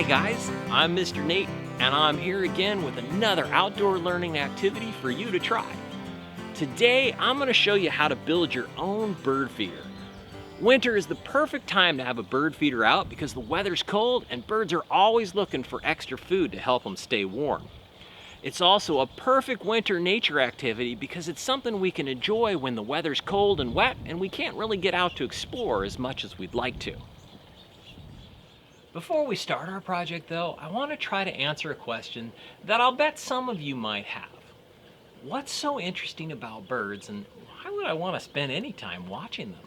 Hi guys, I'm Mr. Nate, and I'm here again with another outdoor learning activity for you to try. Today, I'm going to show you how to build your own bird feeder. Winter is the perfect time to have a bird feeder out because the weather's cold and birds are always looking for extra food to help them stay warm. It's also a perfect winter nature activity because it's something we can enjoy when the weather's cold and wet and we can't really get out to explore as much as we'd like to. Before we start our project though, I want to try to answer a question that I'll bet some of you might have. What's so interesting about birds and why would I want to spend any time watching them?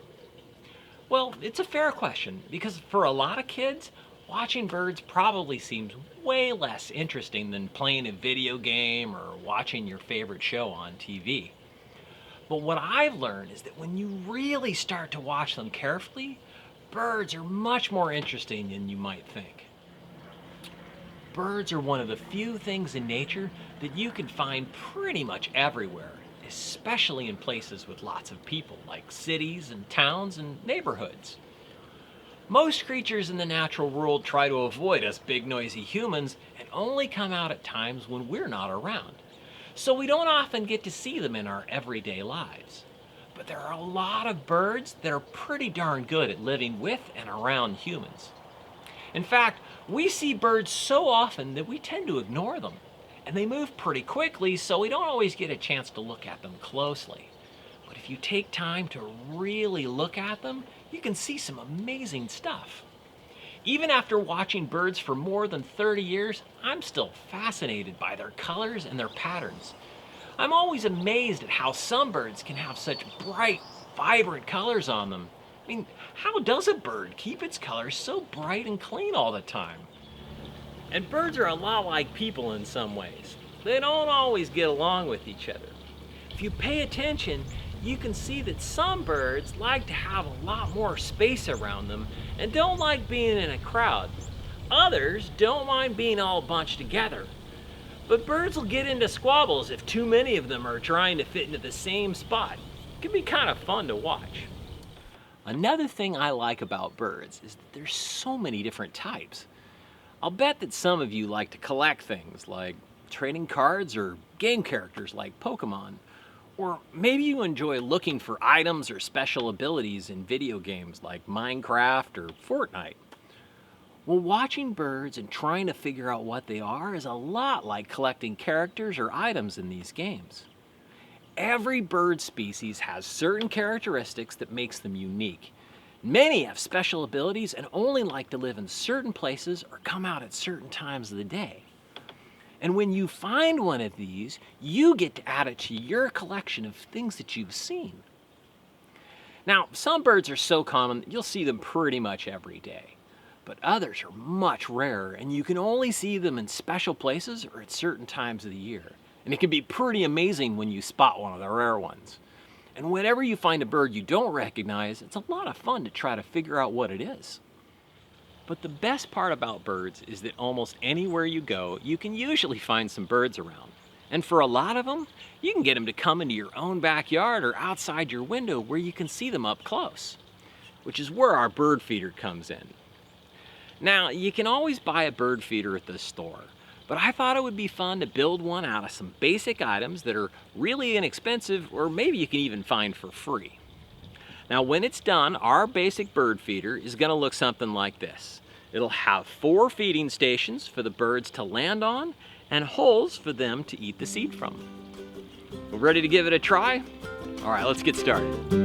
Well, it's a fair question because for a lot of kids, watching birds probably seems way less interesting than playing a video game or watching your favorite show on TV. But what I've learned is that when you really start to watch them carefully, birds are much more interesting than you might think. Birds are one of the few things in nature that you can find pretty much everywhere, especially in places with lots of people, like cities and towns and neighborhoods. Most creatures in the natural world try to avoid us big noisy humans and only come out at times when we're not around. So we don't often get to see them in our everyday lives. But there are a lot of birds that are pretty darn good at living with and around humans. In fact, we see birds so often that we tend to ignore them. And they move pretty quickly, so we don't always get a chance to look at them closely. But if you take time to really look at them, you can see some amazing stuff. Even after watching birds for more than 30 years, I'm still fascinated by their colors and their patterns. I'm always amazed at how some birds can have such bright, vibrant colors on them. I mean, how does a bird keep its colors so bright and clean all the time? And birds are a lot like people in some ways. They don't always get along with each other. If you pay attention, you can see that some birds like to have a lot more space around them and don't like being in a crowd. Others don't mind being all bunched together. But birds will get into squabbles if too many of them are trying to fit into the same spot. It can be kind of fun to watch. Another thing I like about birds is that there's so many different types. I'll bet that some of you like to collect things like trading cards or game characters like Pokemon. Or maybe you enjoy looking for items or special abilities in video games like Minecraft or Fortnite. Well, watching birds and trying to figure out what they are is a lot like collecting characters or items in these games. Every bird species has certain characteristics that makes them unique. Many have special abilities and only like to live in certain places or come out at certain times of the day. And when you find one of these, you get to add it to your collection of things that you've seen. Now, some birds are so common that you'll see them pretty much every day. But others are much rarer, and you can only see them in special places or at certain times of the year. And it can be pretty amazing when you spot one of the rare ones. And whenever you find a bird you don't recognize, it's a lot of fun to try to figure out what it is. But the best part about birds is that almost anywhere you go, you can usually find some birds around. And for a lot of them, you can get them to come into your own backyard or outside your window where you can see them up close, which is where our bird feeder comes in. Now, you can always buy a bird feeder at the store, but I thought it would be fun to build one out of some basic items that are really inexpensive or maybe you can even find for free. Now, when it's done, our basic bird feeder is going to look something like this. It'll have 4 feeding stations for the birds to land on and holes for them to eat the seed from. We're ready to give it a try? All right, let's get started.